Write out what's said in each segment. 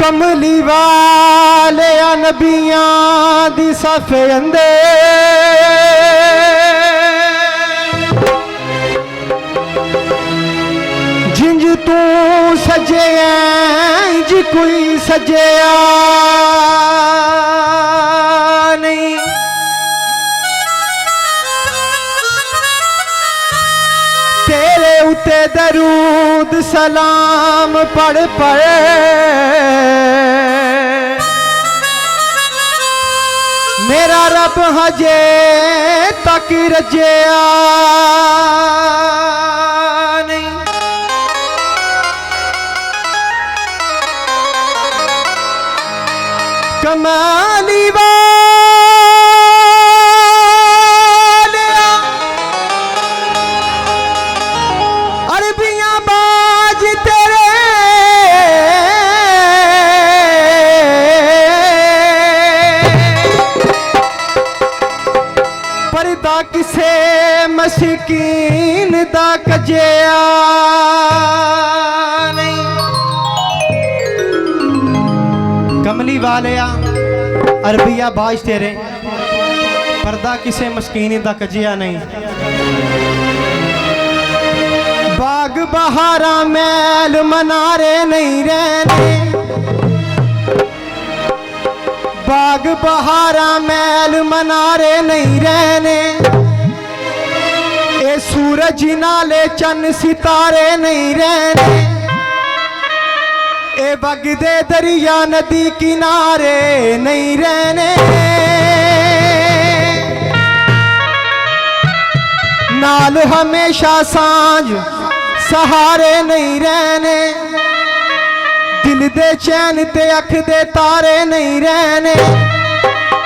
कमली वाले नबियां दी सफे अंदे जिंज तू सजे इंज कोई सजया नहीं। तेरे उते दरूद सलाम पढ़ पढ़ मेरा रब हजे तक रजया नहीं। कमाली अरबियां बाज तेरे परदा किसे मस्कीन दा कजया नहीं। कमली वालिया अरबिया बाज तेरे पर्दा किसे मस्कीन दा कजया नहीं। बाग बहारा मैल मनारे नहीं रहने बाग बहारा मैल मनारे नहीं रहने। ए सूरज नाले चन्न सितारे नहीं रहने। ए बगदे दरिया नदी किनारे नहीं रहने। नाल हमेशा सांझ सहारे नहीं रहने। दिल दे चैन ते अख दे तारे नहीं रहने।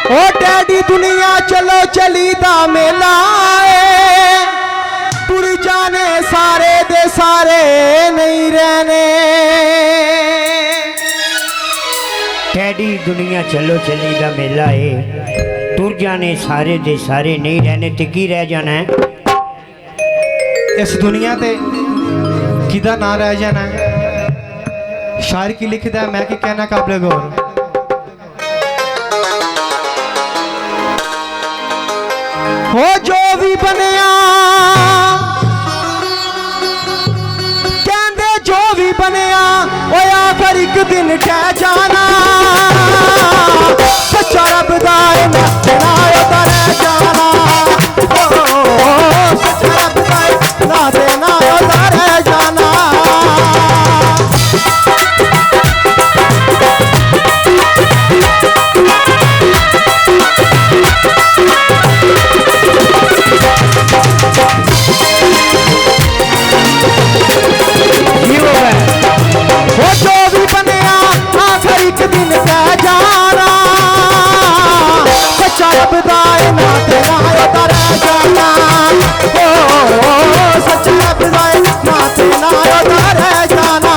ओ डैडी दुनिया चलो चली दा मेला है टुर जाने सारे दे सारे नहीं रहने। डैडी दुनिया चलो चली दा मेला है टुर जाने सारे दे सारे नहीं रहने। ते की रह जाना है इस दुनिया ते किदा ना रह जाना है। शायर की लिखदा है मैं की कहना काबिल गौर। हो जो भी बनया कहंदे जो भी बनया ओ आखिर एक दिन कह जाना। सच्चा रब दा ना ओदा रह जाना। सच्चा रब दा ना देना ओदा रह जाना। वो जो भी बनया आखिर एक दिन कह जाना। सच्चा रब दा ना तेरा ओदा रह जाना। ओ सच्चा रब दा ना तेरा ओदा रह जाना।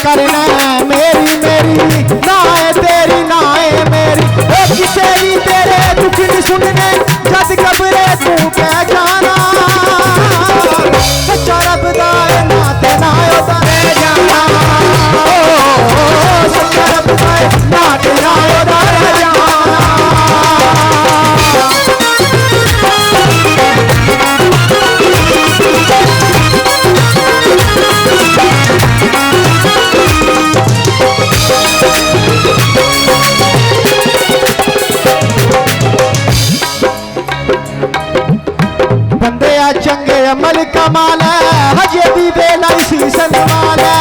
करना मेरी मेरी ना है तेरी ना है मेरी ओ किसे भी तेरे दुख नहीं सुनने जद कबरे तू कह जाना सच्चा रब दा ना ते ना ओदा रह जाना ओ सच्चा रब दा ना ते ना ओदा रह जाना बंदे आ चंगे अमल कमाल है हजे भी बेला इसी संभाल है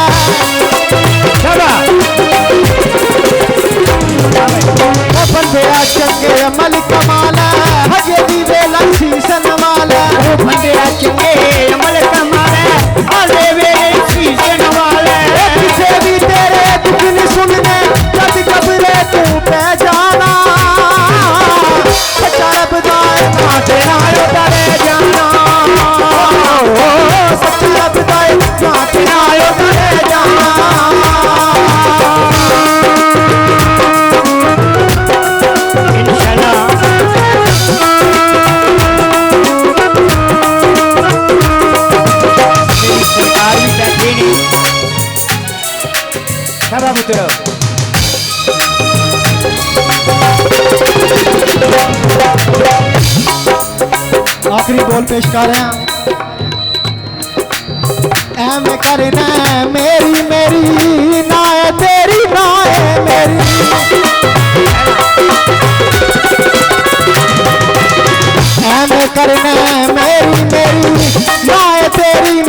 ओ बंदे आ चंगे अमल कमाल है हजे भी बेला इसी संभाल है ओ बंदे आ चंगे अमल कमाल है हजे वेले इसी संभाल है किसे भी तेरे दुख नहीं सुनने जद कबरे तू पह जाना सच्चा रब दा ना तेरा ओदा रह जाना सच्चा रब दा ना तेरा ओदा रह जाना इंशाल्लाह मेरी सरकार भी बैठी नहीं सब पुत्र आखिरी बोल पेश कर रहे हैं ऐम करना मेरी मेरी ना है तेरी ना है मेरी ऐम करना मेरी मेरी ना है तेरी